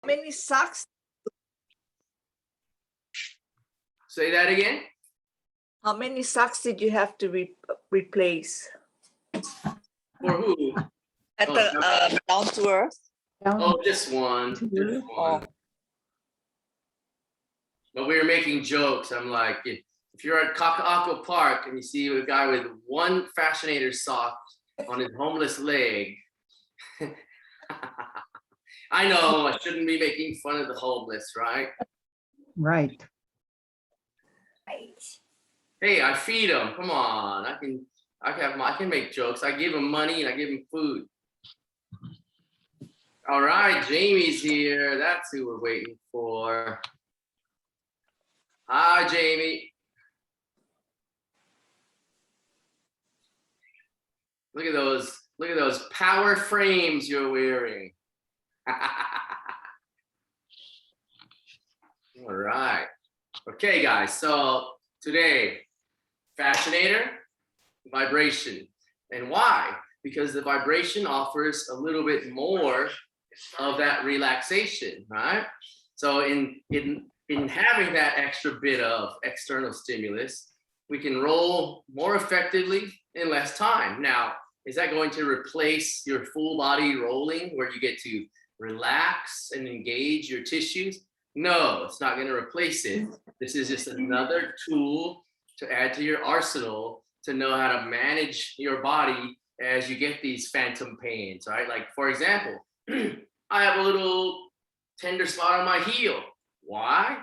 many socks? Say that again. How many socks did you have to replace? For who? At the down to earth? Oh, just one. Just one. Oh. But we were making jokes. I'm like, if you're at Kaka'ako Park and you see a guy with one Fascianator sock on his homeless leg, I know I shouldn't be making fun of the homeless, right? Right. Hey, I feed them. Come on, I can make jokes. I give them money and I give them food. All right, Jamie's here. That's who we're waiting for. Hi, Jamie. Look at those power frames you're wearing. All right. Okay, guys. So today, Fascianator, vibration. And why? Because the vibration offers a little bit more of that relaxation, right? So in having that extra bit of external stimulus, we can roll more effectively in less time. Now, is that going to replace your full body rolling where you get to relax and engage your tissues? No, it's not going to replace it. This is just another tool to add to your arsenal to know how to manage your body as you get these phantom pains, right? Like, for example, I have a little tender spot on my heel. Why?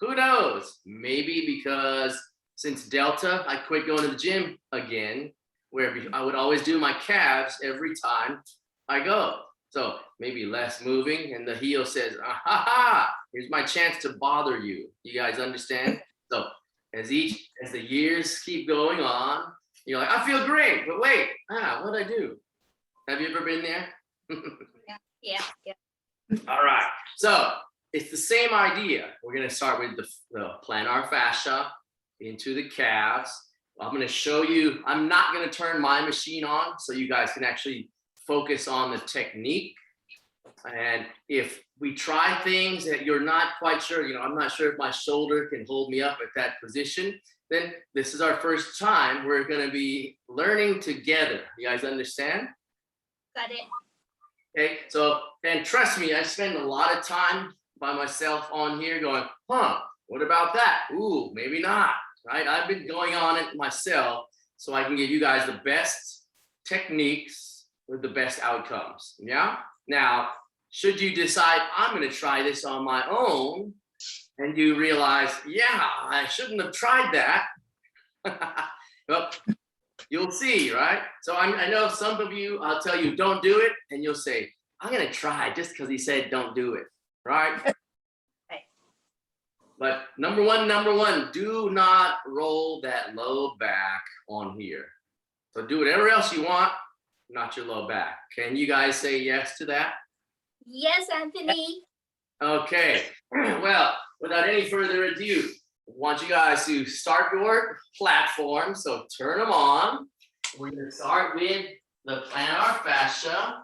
Who knows? Maybe because since Delta, I quit going to the gym again, where I would always do my calves every time I go. So maybe less moving, and the heel says, ah, ha, ha, here's my chance to bother you. You guys understand? So as the years keep going on, you're like, I feel great, but wait, what'd I do? Have you ever been there? Yeah. All right, so it's the same idea. We're gonna start with the plantar fascia into the calves. I'm gonna show you, I'm not gonna turn my machine on so you guys can actually focus on the technique. And if we try things that you're not quite sure, I'm not sure if my shoulder can hold me up at that position, then this is our first time we're gonna be learning together. You guys understand? Got it. Okay, so, and trust me, I spend a lot of time by myself on here going, what about that? Ooh, maybe not, right? I've been going on it myself so I can give you guys the best techniques with the best outcomes, yeah? Now, should you decide I'm gonna try this on my own and you realize, yeah, I shouldn't have tried that, well, you'll see, right? So I know some of you, I'll tell you, don't do it, and you'll say, I'm gonna try just because he said don't do it, right? Right. But number one, do not roll that low back on here. So do whatever else you want, not your low back. Can you guys say yes to that? Yes, Anthony. Okay, well, without any further ado, I want you guys to start your platform. So turn them on. We're gonna start with the plantar fascia.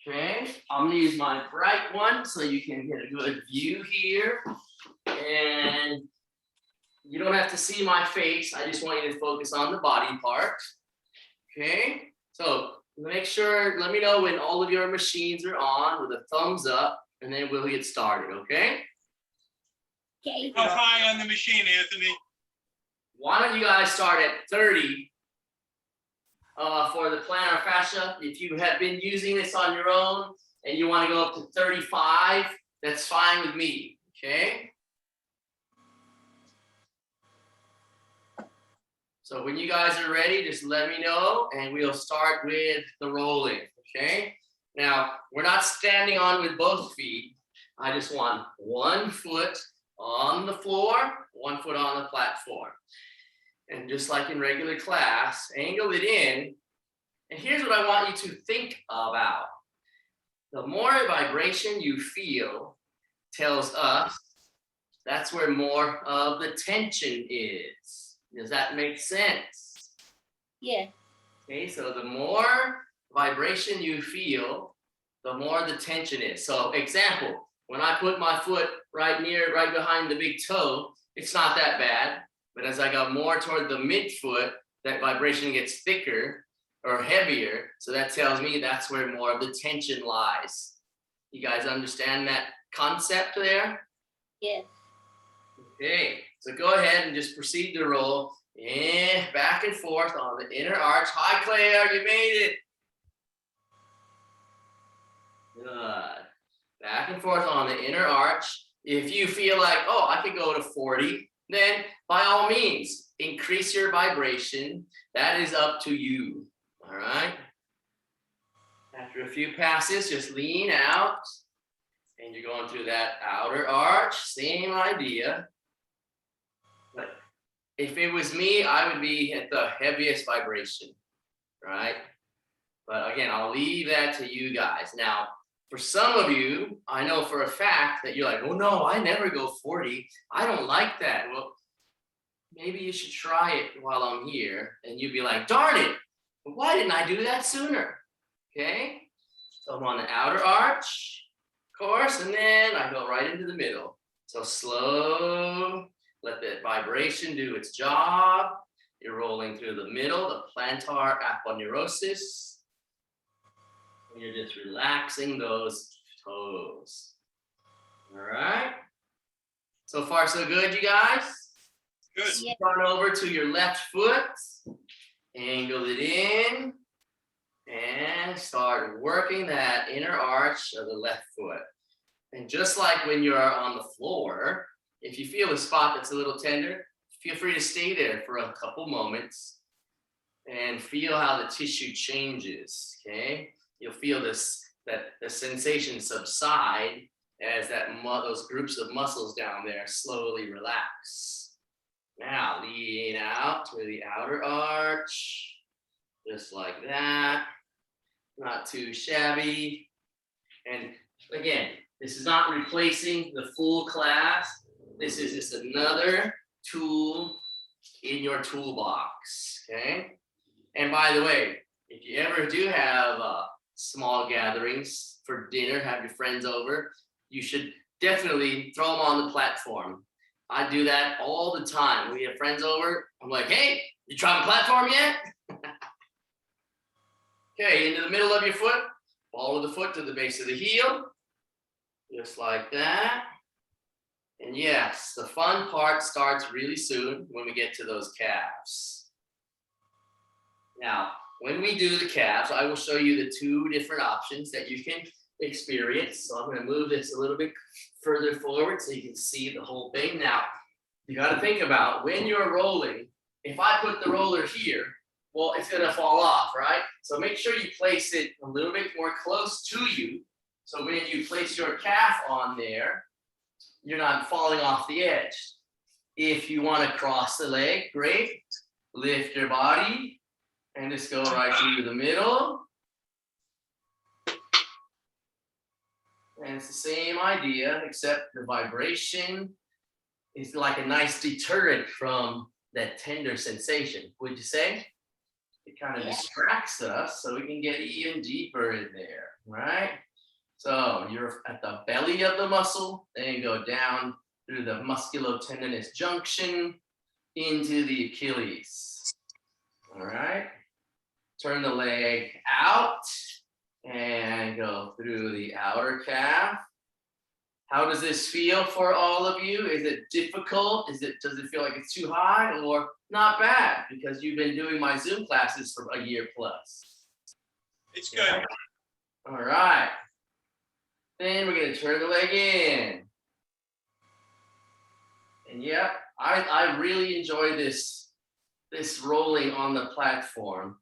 Okay, I'm gonna use my bright one so you can get a good view here. And you don't have to see my face. I just want you to focus on the body part. Okay, so make sure, let me know when all of your machines are on with a thumbs up, and then we'll get started, okay? Okay. How high on the machine, Anthony? Why don't you guys start at 30 for the plantar fascia? If you have been using this on your own and you want to go up to 35, that's fine with me, okay? So when you guys are ready, just let me know and we'll start with the rolling, okay? Now, we're not standing on with both feet. I just want one foot on the floor, one foot on the platform. And just like in regular class, angle it in. And here's what I want you to think about. The more vibration you feel tells us that's where more of the tension is. Does that make sense? Yeah. Okay, so the more vibration you feel, the more the tension is. So example, When I put my foot right behind the big toe, it's not that bad. But as I go more toward the midfoot, that vibration gets thicker or heavier. So that tells me that's where more of the tension lies. You guys understand that concept there? Yes. Okay, so go ahead and just proceed to roll back and forth on the inner arch. Hi, Claire, you made it. Good. Back and forth on the inner arch. If you feel like, oh, I could go to 40, then by all means, increase your vibration. That is up to you. All right. After a few passes, just lean out. And you're going through that outer arch. Same idea. But if it was me, I would be at the heaviest vibration. Right? But again, I'll leave that to you guys. Now, for some of you, I know for a fact that you're like, oh no, I never go 40. I don't like that. Well, maybe you should try it while I'm here. And you'd be like, darn it, why didn't I do that sooner? Okay, so I'm on the outer arch, of course, and then I go right into the middle. So slow, let that vibration do its job. You're rolling through the middle, the plantar aponeurosis. You're just relaxing those toes. All right. So far, so good, you guys? Good. Yeah. Turn over to your left foot. Angle it in. And start working that inner arch of the left foot. And just like when you're on the floor, if you feel a spot that's a little tender, feel free to stay there for a couple moments and feel how the tissue changes, okay? You'll feel that the sensation subside as those groups of muscles down there slowly relax. Now lean out to the outer arch, just like that. Not too shabby. And again, this is not replacing the full class. This is just another tool in your toolbox, okay? And by the way, if you ever do have small gatherings for dinner, have your friends over, you should definitely throw them on the platform. I do that all the time. When we have friends over, I'm like, hey, you tried the platform yet? Okay, into the middle of your foot, follow the foot to the base of the heel, just like that. And yes, the fun part starts really soon when we get to those calves. Now, when we do the calves, I will show you the two different options that you can experience. So I'm going to move this a little bit further forward so you can see the whole thing. Now, you got to think about when you're rolling, if I put the roller here, well, it's going to fall off, right? So make sure you place it a little bit more close to you. So when you place your calf on there, you're not falling off the edge. If you want to cross the leg, great. Lift your body and just go right through the middle. And it's the same idea, except the vibration is like a nice deterrent from that tender sensation, would you say? It kind of distracts us so we can get even deeper in there, right? So you're at the belly of the muscle, then you go down through the musculotendinous junction into the Achilles. All right. Turn the leg out and go through the outer calf. How does this feel for all of you? Is it difficult? Does it feel like it's too high or not bad because you've been doing my Zoom classes for a year plus? It's good. Yeah. All right. Then we're going to turn the leg in. And yeah, I really enjoy this rolling on the platform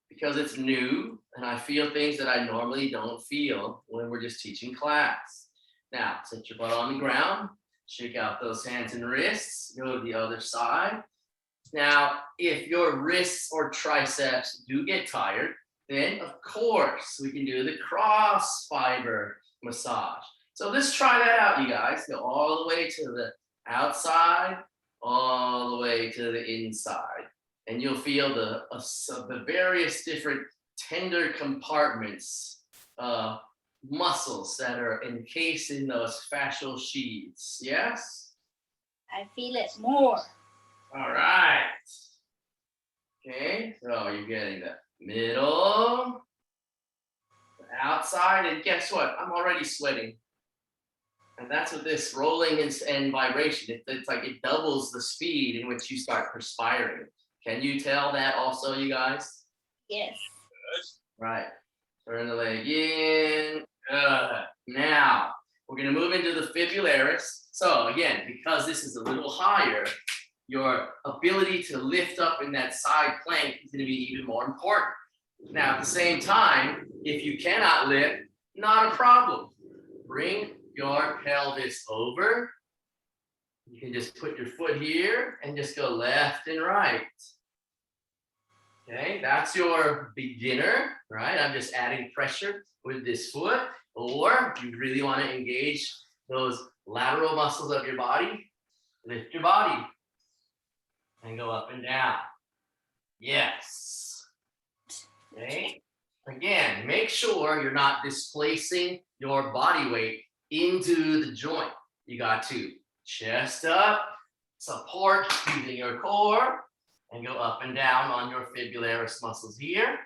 because it's new and I feel things that I normally don't feel when we're just teaching class. Now, set your butt on the ground, shake out those hands and wrists, go to the other side. Now, if your wrists or triceps do get tired, then of course we can do the cross fiber massage. So let's try that out, you guys. Go all the way to the outside, all the way to the inside. And you'll feel the various different tender compartments muscles that are encased in those fascial sheaths. Yes? I feel it more. All right. Okay, so you're getting the middle, the outside, and guess what? I'm already sweating. And that's what this rolling and vibration, it's like it doubles the speed in which you start perspiring. Can you tell that also, you guys? Yes. Right. Turn the leg in. Now, we're going to move into the fibularis. So again, because this is a little higher, your ability to lift up in that side plank is going to be even more important. Now, at the same time, if you cannot lift, not a problem. Bring your pelvis over. You can just put your foot here and just go left and right. Okay, that's your beginner, right? I'm just adding pressure with this foot. Or if you really want to engage those lateral muscles of your body, lift your body and go up and down. Yes. Okay. Again, make sure you're not displacing your body weight into the joint. You got to chest up, support using your core, and go up and down on your fibularis muscles here.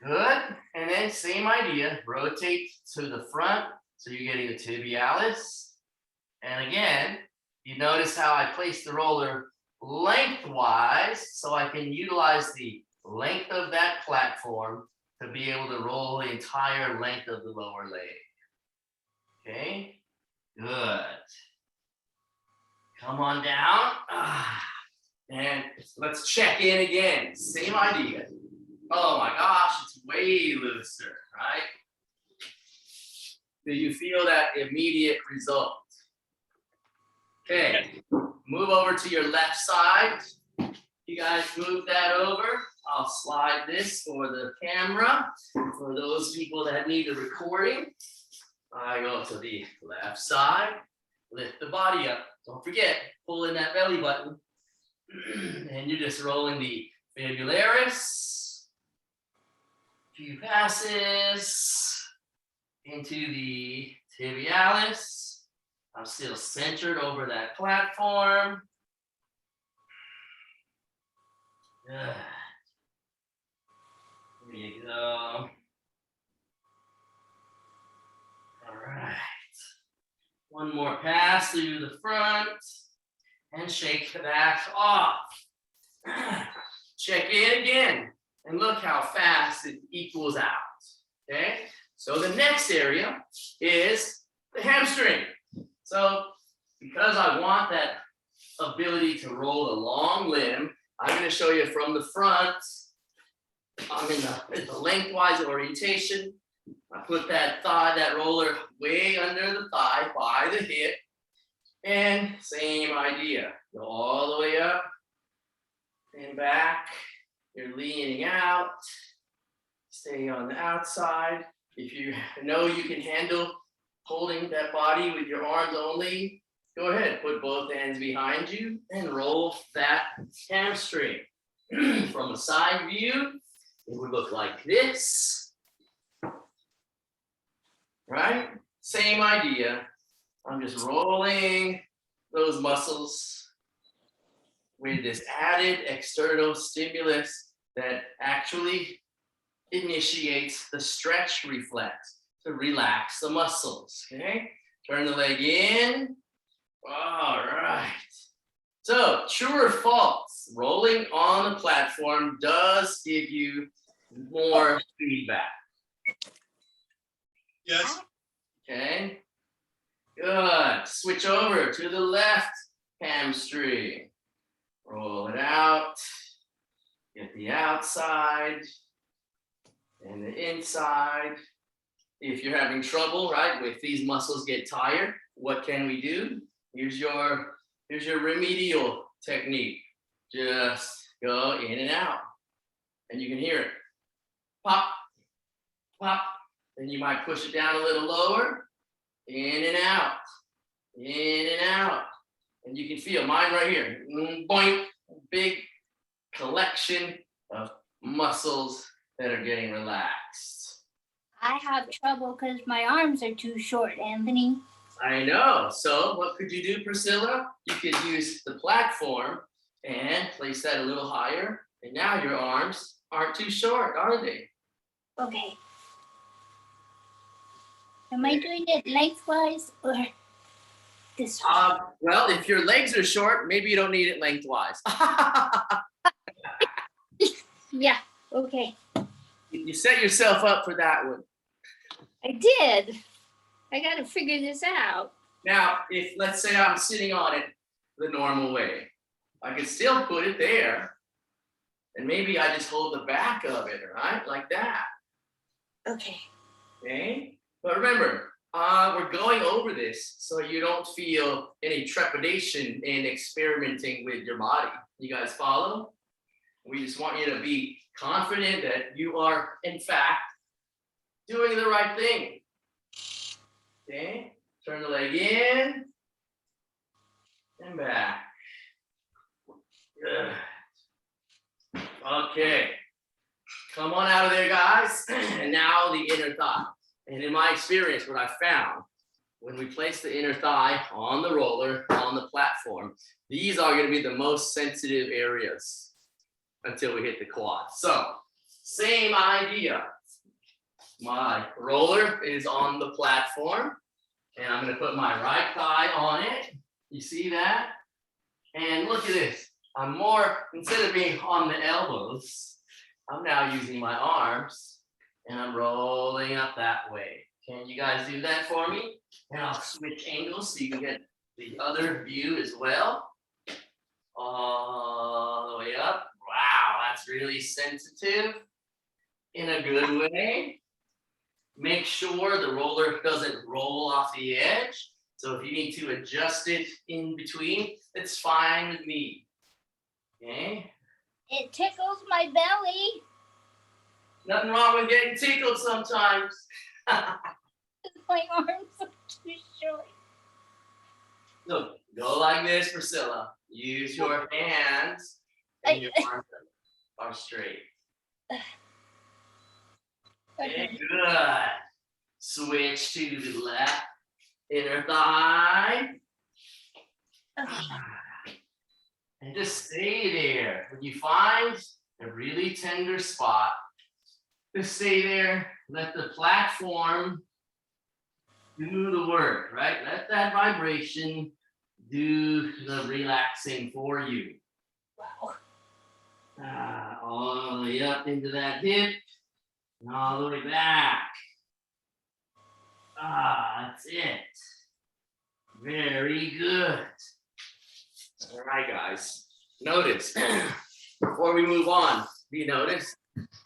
Good. And then same idea, rotate to the front. So you're getting the tibialis. And again, you notice how I place the roller lengthwise so I can utilize the length of that platform to be able to roll the entire length of the lower leg. Okay, good. Come on down. And let's check in again. Same idea. Oh my gosh, it's way looser, right? Do you feel that immediate result? Okay, move over to your left side. You guys move that over. I'll slide this for the camera. For those people that need a recording, I go to the left side, lift the body up. Don't forget, pull in that belly button. And you're just rolling the fibularis. Few passes into the tibialis. I'm still centered over that platform. Good. There you go. All right. One more pass through the front and shake the back off. Check in again and look how fast it equals out. Okay, so the next area is the hamstring. So because I want that ability to roll a long limb, I'm going to show you from the front. I'm in the lengthwise orientation. I put that thigh, that roller way under the thigh by the hip. And same idea. Go all the way up and back. You're leaning out. Stay on the outside. If you know you can handle holding that body with your arms only, go ahead. Put both hands behind you and roll that hamstring. From a side view, it would look like this. Right? Same idea. I'm just rolling those muscles with this added external stimulus that actually initiates the stretch reflex to relax the muscles. Okay? Turn the leg in. All right. So, true or false? Rolling on the platform does give you more feedback. Yes. Okay. Good. Switch over to the left hamstring. Roll it out. Get the outside and the inside. If you're having trouble, right, with these muscles get tired, what can we do? Here's your remedial technique. Just go in and out. And you can hear it. Pop, pop. Then you might push it down a little lower. In and out. In and out. And you can feel mine right here. Boink. Big collection of muscles that are getting relaxed. I have trouble because my arms are too short, Anthony. I know. So what could you do, Priscilla? You could use the platform and place that a little higher. And now your arms aren't too short, are they? Okay. Am I doing it lengthwise or this way? Well, if your legs are short, maybe you don't need it lengthwise. Yeah, okay. You set yourself up for that one. I did. I got to figure this out. Now, if let's say I'm sitting on it the normal way, I could still put it there. And maybe I just hold the back of it, right? Like that. Okay. Okay. But remember, we're going over this so you don't feel any trepidation in experimenting with your body. You guys follow? We just want you to be confident that you are, in fact, doing the right thing. Okay. Turn the leg in and back. Good. Okay. Come on out of there, guys. And now the inner thigh. And in my experience, what I found, when we place the inner thigh on the roller, on the platform, these are going to be the most sensitive areas until we hit the quad. So, same idea. My roller is on the platform, and I'm going to put my right thigh on it. You see that? And look at this. I'm more, instead of being on the elbows, I'm now using my arms, and I'm rolling up that way. Can you guys do that for me? And I'll switch angles so you can get the other view as well. All the way up. Wow, that's really sensitive in a good way. Make sure the roller doesn't roll off the edge. So if you need to adjust it in between, it's fine with me. Okay? It tickles my belly. Nothing wrong with getting tickled sometimes. My arms are too short. Look, go like this, Priscilla. Use your hands and your arms are straight. Okay, good. Switch to the left inner thigh. And just stay there. When you find a really tender spot, just stay there. Let the platform do the work, right? Let that vibration do the relaxing for you. Wow. All the way up into that hip and all the way back. That's it. Very good. All right, guys. Notice, before we move on, do you notice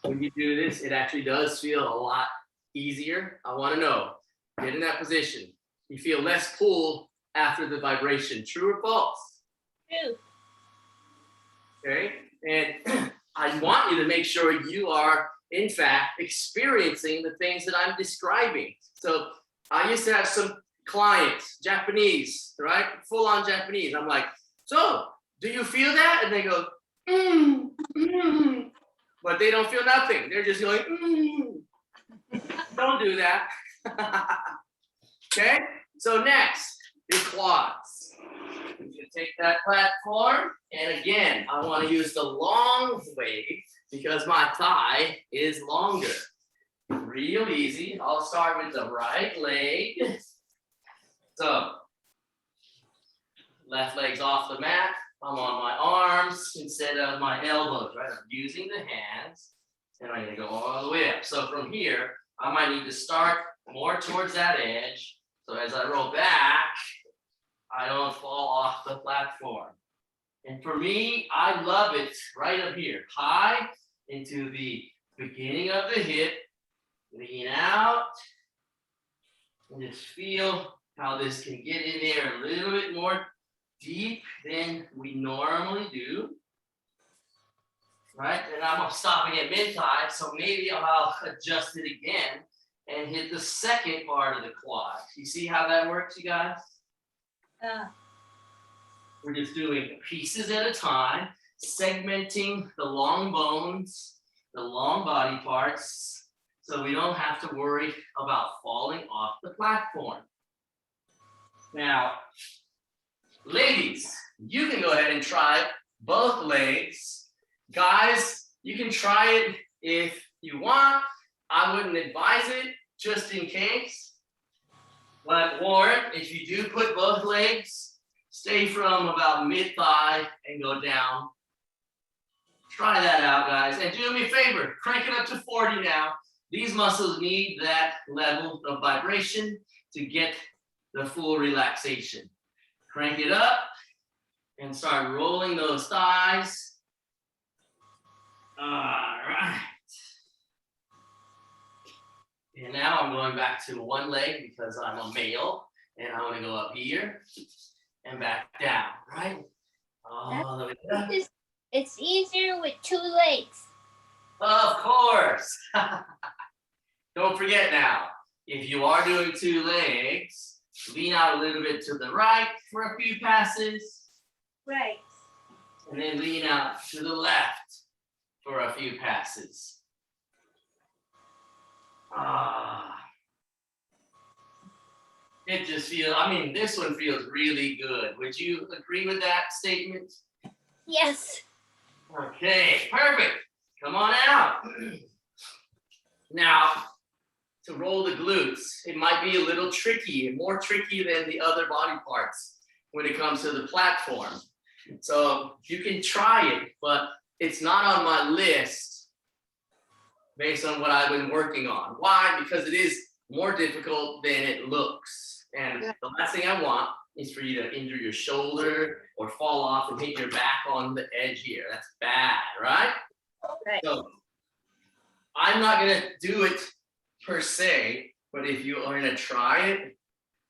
when you do this, it actually does feel a lot easier? I want to know, get in that position. You feel less pull after the vibration. True or false? True. Okay. And I want you to make sure you are, in fact, experiencing the things that I'm describing. So I used to have some clients, Japanese, right? Full on Japanese. I'm like, so do you feel that? And they go, but they don't feel nothing. They're just going, Don't do that. Okay, so next is quads. You take that platform, and again, I want to use the long way because my thigh is longer. Real easy. I'll start with the right leg. So, left leg's off the mat. I'm on my arms instead of my elbows, right? I'm using the hands, and I'm going to go all the way up. So from here, I might need to start more towards that edge. So as I roll back, I don't fall off the platform. And for me, I love it right up here, high into the beginning of the hip, lean out, and just feel how this can get in there a little bit more deep than we normally do. Right, and I'm stopping at mid-thigh, so maybe I'll adjust it again and hit the second part of the quad. You see how that works, you guys? We're just doing pieces at a time, segmenting the long bones, the long body parts, so we don't have to worry about falling off the platform. Now, ladies, you can go ahead and try both legs. Guys, you can try it if you want. I wouldn't advise it just in case. But Warren, if you do put both legs, stay from about mid-thigh and go down. Try that out, guys. And do me a favor, crank it up to 40 now. These muscles need that level of vibration to get the full relaxation. Crank it up and start rolling those thighs. All right. And now I'm going back to one leg because I'm a male, and I want to go up here and back down, right? All the way up. It's easier with 2 legs. Of course. Don't forget now, if you are doing 2 legs, lean out a little bit to the right for a few passes. Right. And then lean out to the left for a few passes. It just feels, I mean, this one feels really good. Would you agree with that statement? Yes. Okay, perfect. Come on out. Now, to roll the glutes, it might be a little tricky, more tricky than the other body parts when it comes to the platform. So you can try it, but it's not on my list based on what I've been working on. Why? Because it is more difficult than it looks. And the last thing I want is for you to injure your shoulder or fall off and hit your back on the edge here. That's bad, right? Right. So I'm not gonna do it per se, but if you are gonna try it,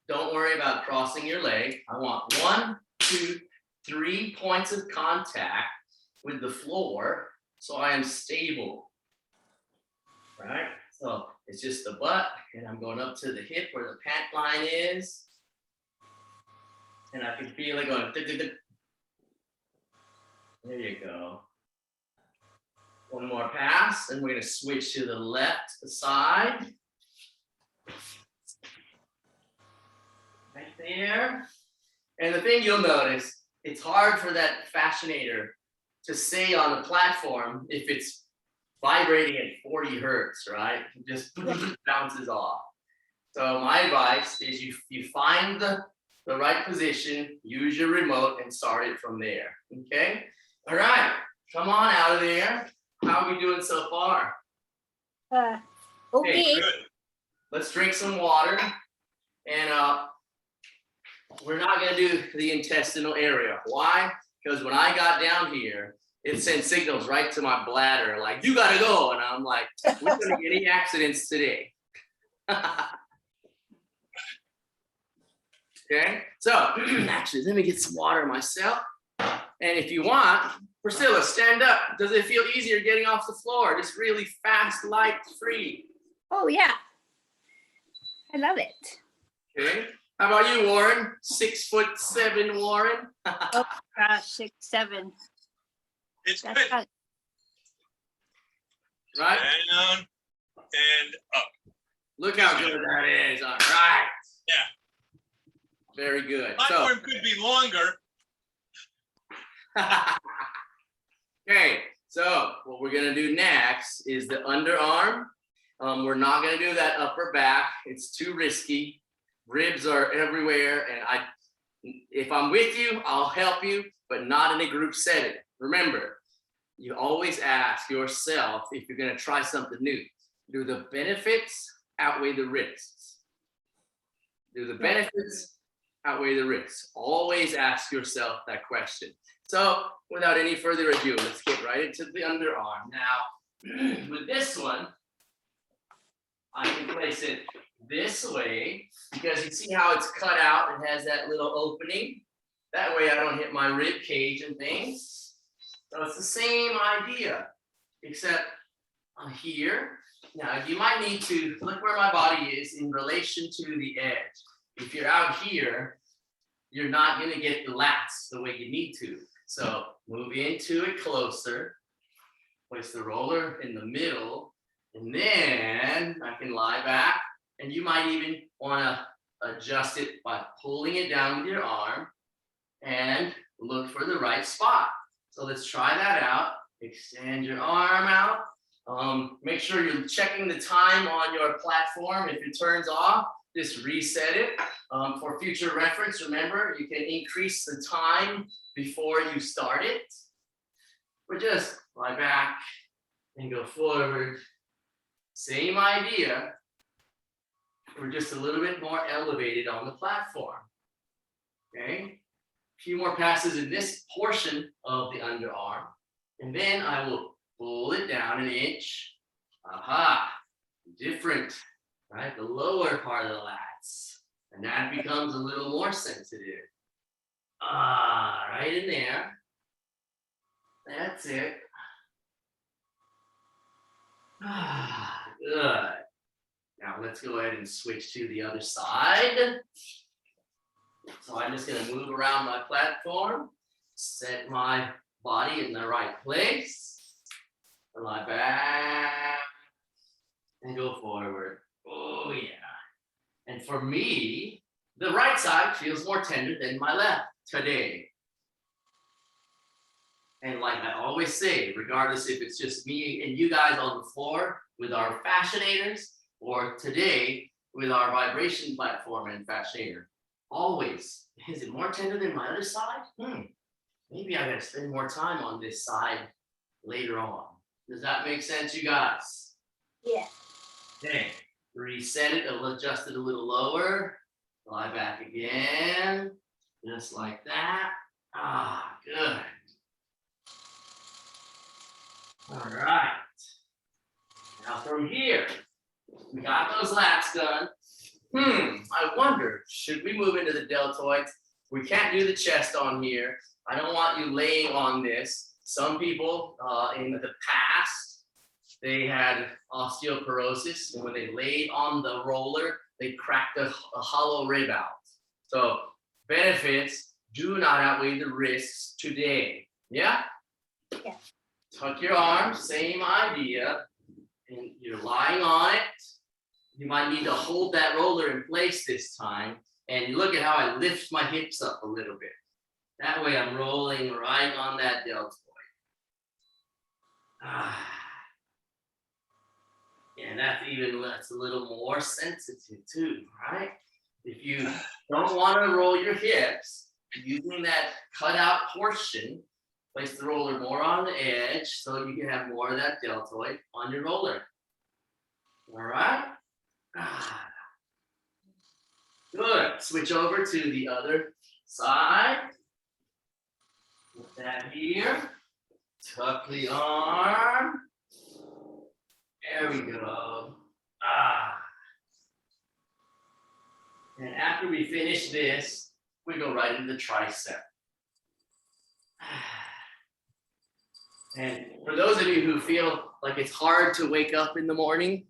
don't worry about crossing your leg. I want 1, 2, 3 points of contact with the floor so I am stable, right? So it's just the butt, and I'm going up to the hip where the pant line is. And I can feel it going. There you go. One more pass, and we're going to switch to the left side. Right there. And the thing you'll notice, it's hard for that fasciator to stay on the platform if it's vibrating at 40 hertz, right? It just bounces off. So my advice is you find the right position, use your remote, and start it from there, okay? All right, come on out of there. How are we doing so far? Okay. Good. Let's drink some water. And we're not gonna do the intestinal area. Why? Because when I got down here, it sent signals right to my bladder, like, you gotta go. And I'm like, we're gonna get any accidents today. Okay, so actually, let me get some water myself. And if you want, Priscilla, stand up. Does it feel easier getting off the floor? Just really fast, light, free. Oh, yeah. I love it. Okay, how about you, Warren? 6'7", Warren. Oh, gosh, 6, 7. It's That's good. not, Right? Down and up. Look how good that is. All right. Yeah. Very good. Platform could be longer. Okay, so what we're gonna do next is the underarm. We're not gonna do that upper back. It's too risky. Ribs are everywhere, and if I'm with you, I'll help you, but not in a group setting. Remember, you always ask yourself if you're gonna try something new. Do the benefits outweigh the risks? Do the benefits outweigh the risks? Always ask yourself that question. So without any further ado, let's get right into the underarm. Now, with this one, I can place it this way because you see how it's cut out and has that little opening. That way I don't hit my rib cage and things. So it's the same idea, except here. Now you might need to look where my body is in relation to the edge. If you're out here, you're not gonna get the lats the way you need to. So move into it closer, place the roller in the middle, And then I can lie back, and you might even want to adjust it by pulling it down with your arm and look for the right spot. So let's try that out. Extend your arm out. Make sure you're checking the time on your platform. If it turns off, just reset it. For future reference, remember, you can increase the time before you start it. But just lie back and go forward. Same idea. We're just a little bit more elevated on the platform. Okay? A few more passes in this portion of the underarm. And then I will pull it down an inch. Aha! Different, right? The lower part of the lats. And that becomes a little more sensitive. Right in there. That's it. Good. Now let's go ahead and switch to the other side. So I'm just going to move around my platform, set my body in the right place, lie back, and go forward. Oh, yeah. And for me, the right side feels more tender than my left today. And like I always say, regardless if it's just me and you guys on the floor with our fascinators, or today with our vibration platform and fascinator, always, is it more tender than my other side? Maybe I gotta spend more time on this side later on. Does that make sense, you guys? Yeah. Okay, reset it, adjust it a little lower, lie back again, just like that. Good. All right. Now from here, we got those lats done. I wonder, should we move into the deltoids? We can't do the chest on here. I don't want you laying on this. Some people in the past, they had osteoporosis, and when they laid on the roller, they cracked a hollow rib out. So benefits do not outweigh the risks today. Yeah? Yeah. Tuck your arms, same idea. And you're lying on it. You might need to hold that roller in place this time. And look at how I lift my hips up a little bit. That way I'm rolling right on that deltoid. And that's a little more sensitive too, right? If you don't want to roll your hips, using that cutout portion, place the roller more on the edge so you can have more of that deltoid on your roller. All right? Good. Switch over to the other side. Put that here. Tuck the arm. There we go. And after we finish this, we go right into the tricep. And for those of you who feel like it's hard to wake up in the morning,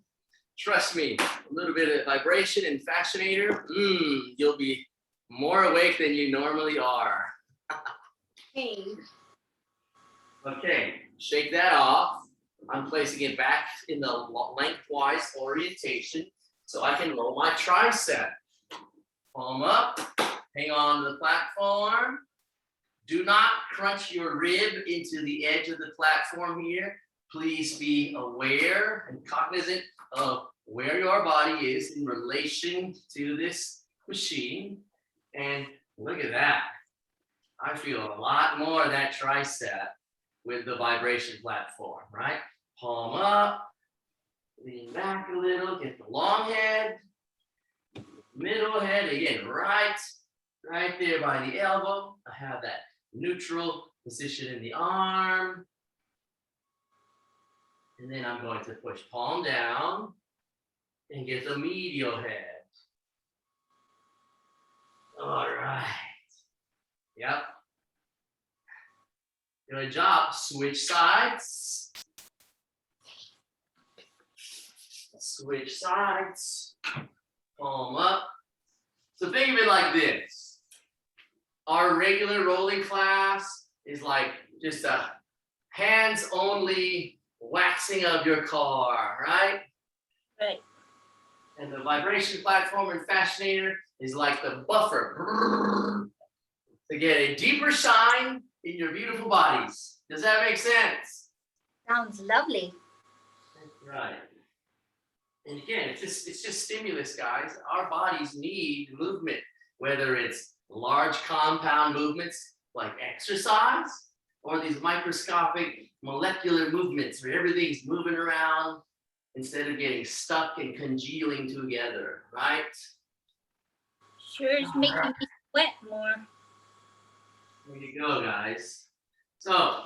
trust me, a little bit of vibration and fascinator, you'll be more awake than you normally are. Hey. Okay, shake that off. I'm placing it back in the lengthwise orientation so I can roll my tricep. Palm up, hang on to the platform. Do not crunch your rib into the edge of the platform here. Please be aware and cognizant of where your body is in relation to this machine. And look at that. I feel a lot more of that tricep with the vibration platform, right? Palm up, lean back a little, get the long head, middle head, again, right there by the elbow. I have that neutral position in the arm. And then I'm going to push palm down and get the medial head. All right. Yep. Good job. Switch sides. Switch sides. Palm up. So think of it like this. Our regular rolling class is like just a hands-only waxing of your car, right? Right. And the vibration platform and fasciator is like the buffer to get a deeper shine in your beautiful bodies. Does that make sense? Sounds lovely. Right. And again, it's just stimulus, guys. Our bodies need movement, whether it's large compound movements like exercise or these microscopic molecular movements where everything's moving around instead of getting stuck and congealing together, right? Sure is making me sweat more. There you go, guys. So,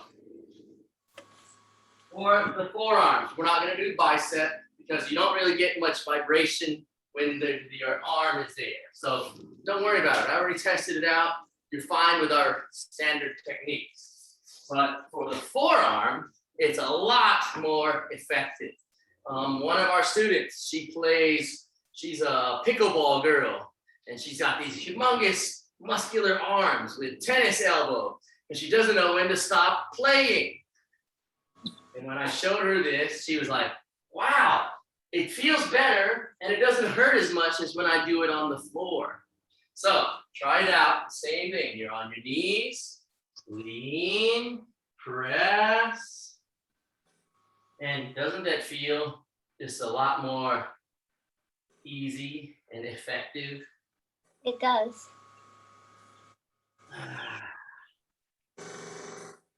for the forearms, we're not going to do bicep because you don't really get much vibration when your arm is there. So, don't worry about it. I already tested it out. You're fine with our standard techniques. But for the forearm, it's a lot more effective. One of our students, she's a pickleball girl, and she's got these humongous muscular arms with tennis elbow, and she doesn't know when to stop playing. And when I showed her this, she was like, wow, it feels better and it doesn't hurt as much as when I do it on the floor. So try it out, same thing. You're on your knees, lean, press. And doesn't that feel just a lot more easy and effective? It does.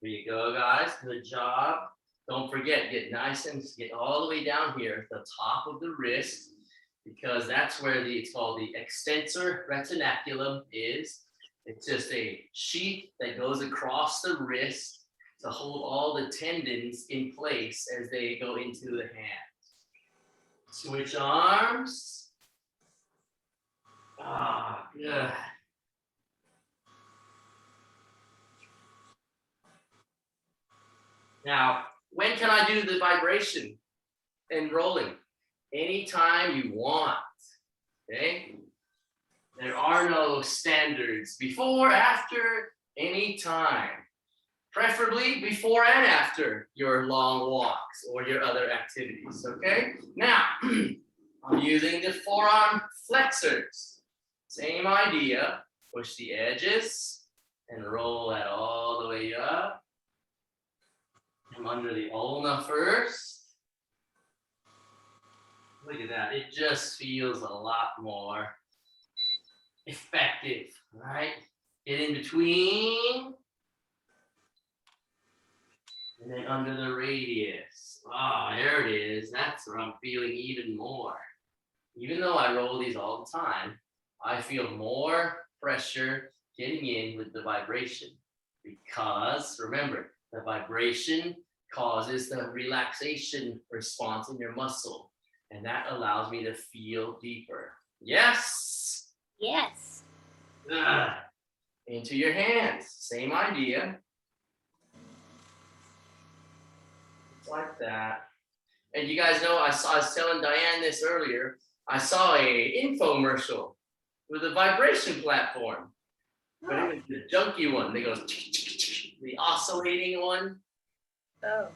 There you go, guys. Good job. Don't forget, get nice and get all the way down here at the top of the wrist, because that's where it's called the extensor retinaculum is. It's just a sheath that goes across the wrist to hold all the tendons in place as they go into the hand. Switch arms. Ah, good. Now, when can I do the vibration and rolling? Anytime you want, okay? There are no standards before, after, anytime. Preferably before and after your long walks or your other activities, okay? Now, I'm using the forearm flexors. Same idea, push the edges and roll that all the way up. I'm under the ulna first. Look at that, it just feels a lot more effective, right? Get in between. And then under the radius. Ah, oh, there it is. That's where I'm feeling even more. Even though I roll these all the time, I feel more pressure getting in with the vibration. Because remember, the vibration causes the relaxation response in your muscle. And that allows me to feel deeper. Yes? Yes. Into your hands. Same idea. Like that. And you guys know, I was telling Diane this earlier. I saw a infomercial with a vibration platform, but it was the junky one. They goes the oscillating one. Oh.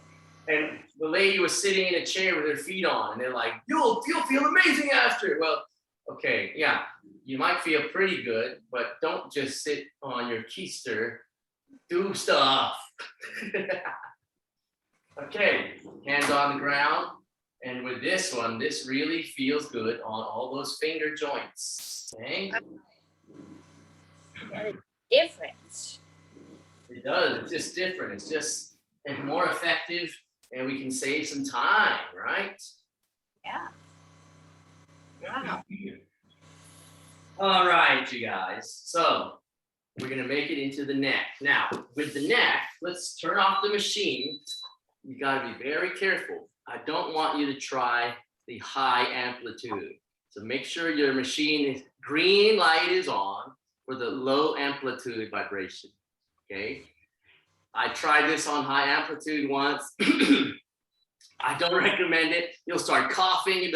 And the lady was sitting in a chair with her feet on, and they're like, "You'll feel amazing after." Well, okay, yeah, you might feel pretty good, but don't just sit on your keister. Do stuff. Okay, hands on the ground. And with this one, this really feels good on all those finger joints. Okay? That is different. It does, it's just different. It's just more effective, and we can save some time, right? Yeah. Wow. All right, you guys. So we're gonna make it into the neck. Now, with the neck, let's turn off the machine. You gotta be very careful. I don't want you to try the high amplitude. So make sure your machine is green light is on for the low amplitude vibration, okay? I tried this on high amplitude once. I don't recommend it. You'll start coughing and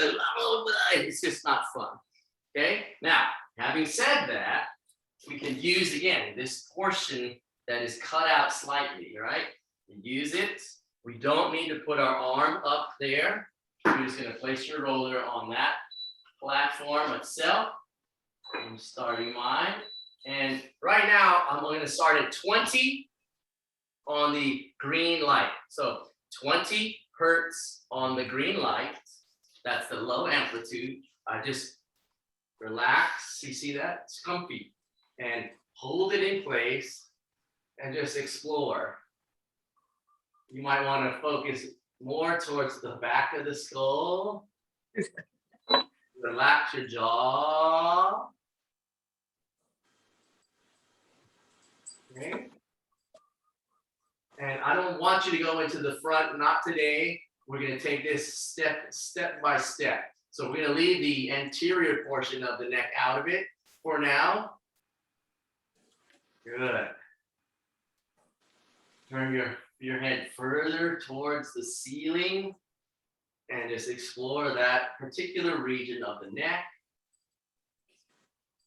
it's just not fun, okay? Now, having said that, we can use, again, this portion that is cut out slightly, right? Use it We don't need to put our arm up there. You're just gonna place your roller on that platform itself. I'm starting mine. And right now, I'm gonna start at 20 on the green light. So 20 hertz on the green light. That's the low amplitude. I just relax. You see that? It's comfy. And hold it in place and just explore. You might want to focus more towards the back of the skull. Relax your jaw. Okay. And I don't want you to go into the front, not today. We're going to take this step by step. So we're going to leave the anterior portion of the neck out of it for now. Good. Turn your head further towards the ceiling and just explore that particular region of the neck.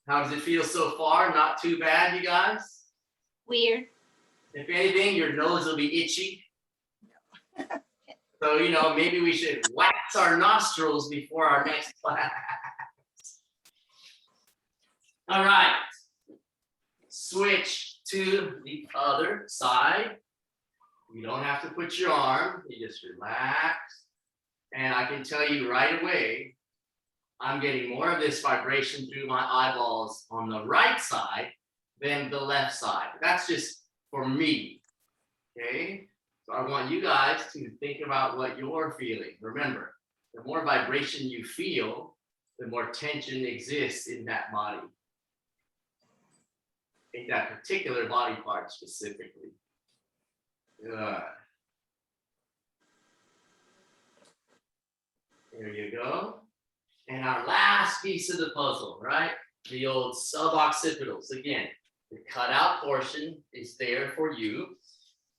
How does it feel so far? Not too bad, you guys? Weird. If anything, your nose will be itchy. So, you know, maybe we should wax our nostrils before our next class. All right. Switch to the other side. You don't have to put your arm, you just relax. And I can tell you right away, I'm getting more of this vibration through my eyeballs on the right side than the left side. That's just for me, okay? So I want you guys to think about what you're feeling. Remember, the more vibration you feel, the more tension exists in that body. In that particular body part specifically. Good. There you go. And our last piece of the puzzle, right? The old suboccipitals. Again, the cutout portion is there for you.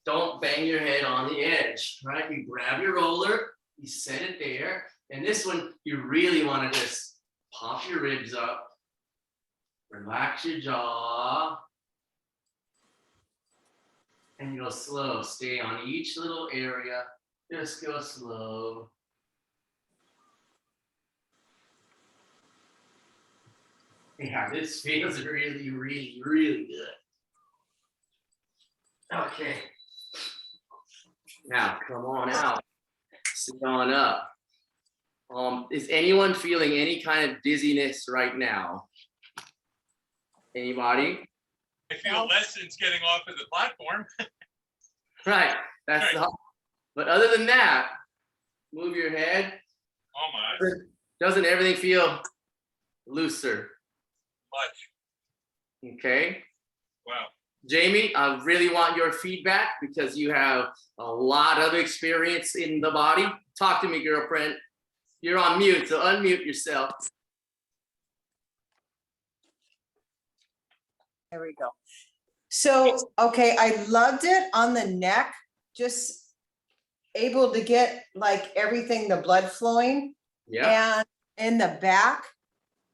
Don't bang your head on the edge, right? You grab your roller, you set it there. And this one, you really want to just pop your ribs up, relax your jaw, and go slow. Stay on each little area. Just go slow. Yeah, this feels really, really, really good. Okay. Now, come on out. Sit on up. Is anyone feeling any kind of dizziness right now? Anybody? I feel less since getting off of the platform. Right. That's the. But other than that, move your head. Oh my. Doesn't everything feel looser? Much. Okay. Wow. Jamie, I really want your feedback because you have a lot of experience in the body. Talk to me, girlfriend. You're on mute, so unmute yourself. There we go. So, okay, I loved it on the neck, just able to get like everything, the blood flowing. Yeah. And in the back.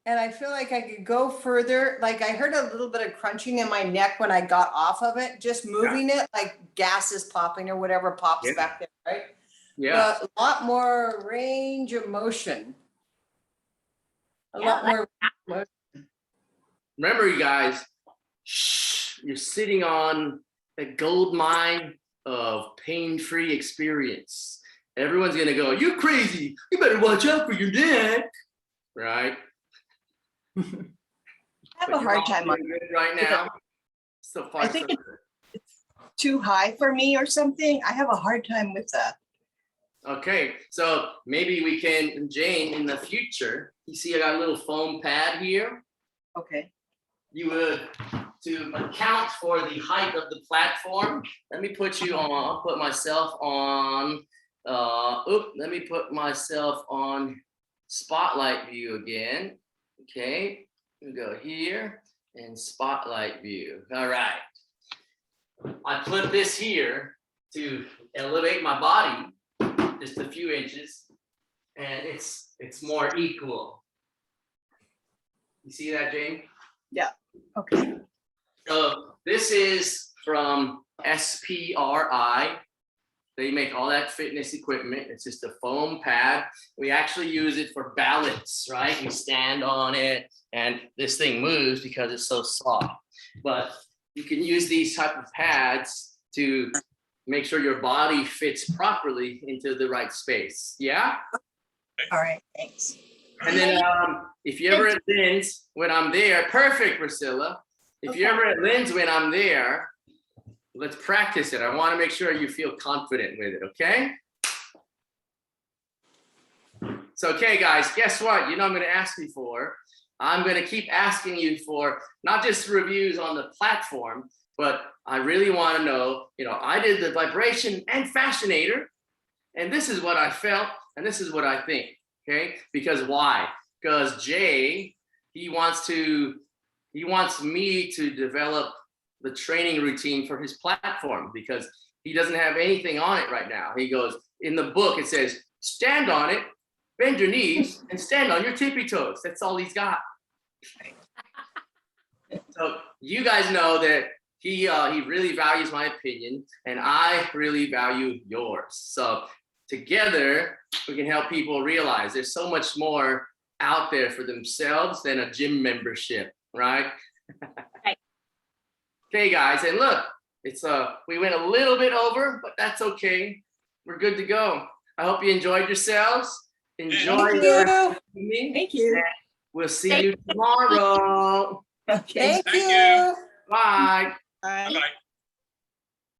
And I feel like I could go further. Like I heard a little bit of crunching in my neck when I got off of it, just moving it like gas is popping or whatever pops back there, right? Yeah. But a lot more range of motion. A lot more motion. Remember, you guys, you're sitting on a gold mine of pain-free experience. Everyone's gonna go, "You're crazy. You better watch out for your neck," right? I have a hard time on it right now. So far, I think so good. it's too high for me or something. I have a hard time with that. Okay, so maybe we can, Jane, in the future, you see I got a little foam pad here. Okay. You would, to account for the height of the platform, let me put you on, I'll put myself on, let me put myself on spotlight view again. Okay, we go here and spotlight view. All right. I put this here to elevate my body just a few inches, and it's more equal. You see that, Jane? Yeah. Okay. So this is from SPRI, They make all that fitness equipment. It's just a foam pad. We actually use it for balance, right? We stand on it and this thing moves because it's so soft. But you can use these type of pads to make sure your body fits properly into the right space. Yeah? All right, thanks. And then if you're ever at Lynn's when I'm there, perfect, Priscilla. If you're ever at Lynn's when I'm there, let's practice it. I want to make sure you feel confident with it, okay? So, okay, guys, guess what? You know I'm going to ask you for. I'm going to keep asking you for not just reviews on the platform, but I really want to know, I did the vibration and Fascianator, and this is what I felt, and this is what I think, okay? Because why? Because Jay, he wants me to develop the training routine for his platform because he doesn't have anything on it right now. He goes, in the book, it says, stand on it, bend your knees, and stand on your tippy toes. That's all he's got. So you guys know that he really values my opinion, and I really value yours. So together, we can help people realize there's so much more out there for themselves than a gym membership, right? Right. Okay, guys, and look, it's we went a little bit over, but that's okay. We're good to go. I hope you enjoyed yourselves. Enjoy Thank your you. evening. Thank you. We'll see you tomorrow. Okay. Thank you. Bye. Bye. Bye-bye.